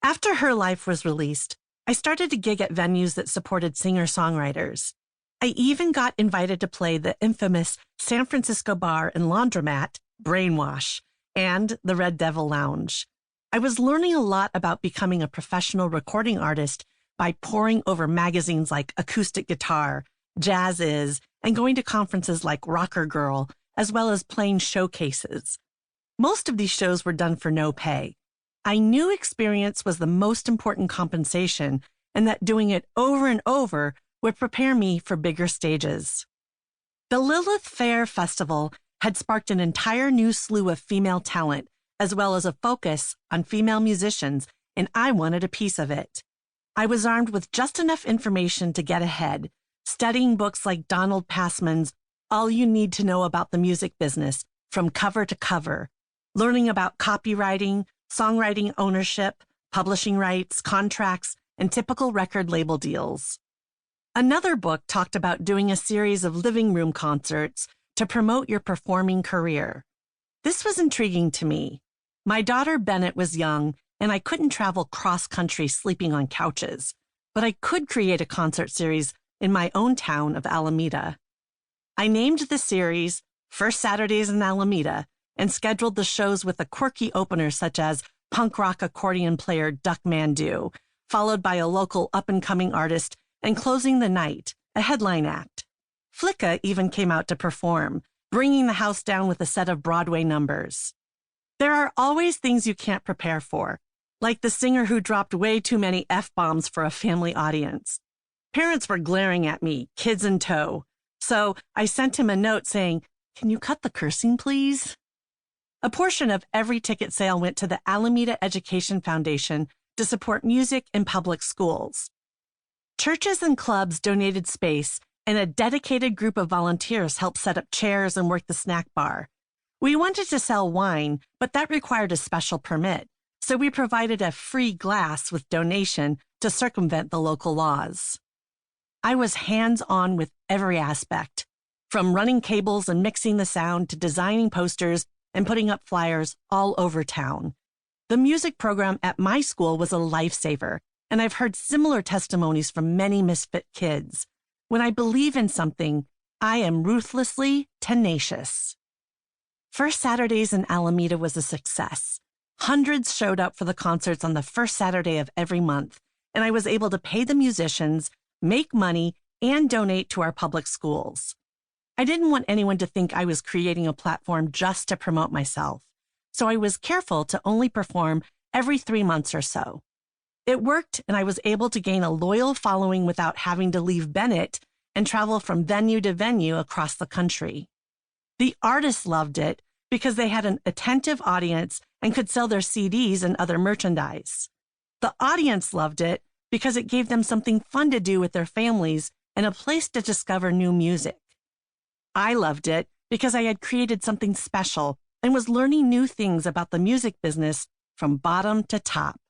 After Her Life was released, I started to gig at venues that supported singer-songwriters. I even got invited to play the infamous San Francisco bar and laundromat, Brainwash, and the Red Devil Lounge. I was learning a lot about becoming a professional recording artist by poring over magazines like Acoustic Guitar, Jazz Is, and going to conferences like Rocker Girl, as well as playing showcases. Most of these shows were done for no pay. I knew experience was the most important compensation, and that doing it over and over would prepare me for bigger stages. The Lilith Fair Festival had sparked an entire new slew of female talent, as well as a focus on female musicians, and I wanted a piece of it. I was armed with just enough information to get ahead, studying books like Donald Passman's All You Need to Know About the Music Business from cover to cover, learning about copywriting, songwriting ownership, publishing rights, contracts, and typical record label deals. Another book talked about doing a series of living room concerts to promote your performing career. This was intriguing to me. My daughter Bennett was young, and I couldn't travel cross-country sleeping on couches, but I could create a concert series in my own town of Alameda. I named the series First Saturdays in Alameda and scheduled the shows with a quirky opener such as punk rock accordion player Duck Mandu, followed by a local up-and-coming artist, and closing the night, a headline act. Flicka even came out to perform, bringing the house down with a set of Broadway numbers. There are always things you can't prepare for, like the singer who dropped way too many F-bombs for a family audience. Parents were glaring at me, kids in tow, so I sent him a note saying, "Can you cut the cursing, please?" A portion of every ticket sale went to the Alameda Education Foundation to support music in public schools. Churches and clubs donated space, and a dedicated group of volunteers helped set up chairs and work the snack bar. We wanted to sell wine, but that required a special permit, so we provided a free glass with donation to circumvent the local laws. I was hands-on with every aspect, from running cables and mixing the sound to designing posters and putting up flyers all over town. The music program at my school was a lifesaver, and I've heard similar testimonies from many misfit kids. When I believe in something, I am ruthlessly tenacious. First Saturdays in Alameda was a success. Hundreds showed up for the concerts on the first Saturday of every month, and I was able to pay the musicians, make money, and donate to our public schools. I didn't want anyone to think I was creating a platform just to promote myself, so I was careful to only perform every 3 months or so. It worked, and I was able to gain a loyal following without having to leave Bennett and travel from venue to venue across the country. The artists loved it because they had an attentive audience and could sell their CDs and other merchandise. The audience loved it because it gave them something fun to do with their families and a place to discover new music. I loved it because I had created something special and was learning new things about the music business from bottom to top.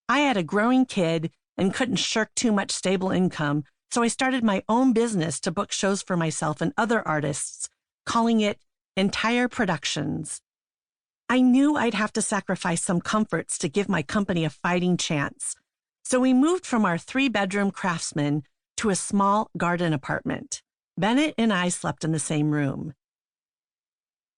I had a growing kid and couldn't shirk too much stable income, so I started my own business to book shows for myself and other artists, calling it Entire Productions. I knew I'd have to sacrifice some comforts to give my company a fighting chance, so we moved from our 3-bedroom Craftsman to a small garden apartment. Bennett and I slept in the same room.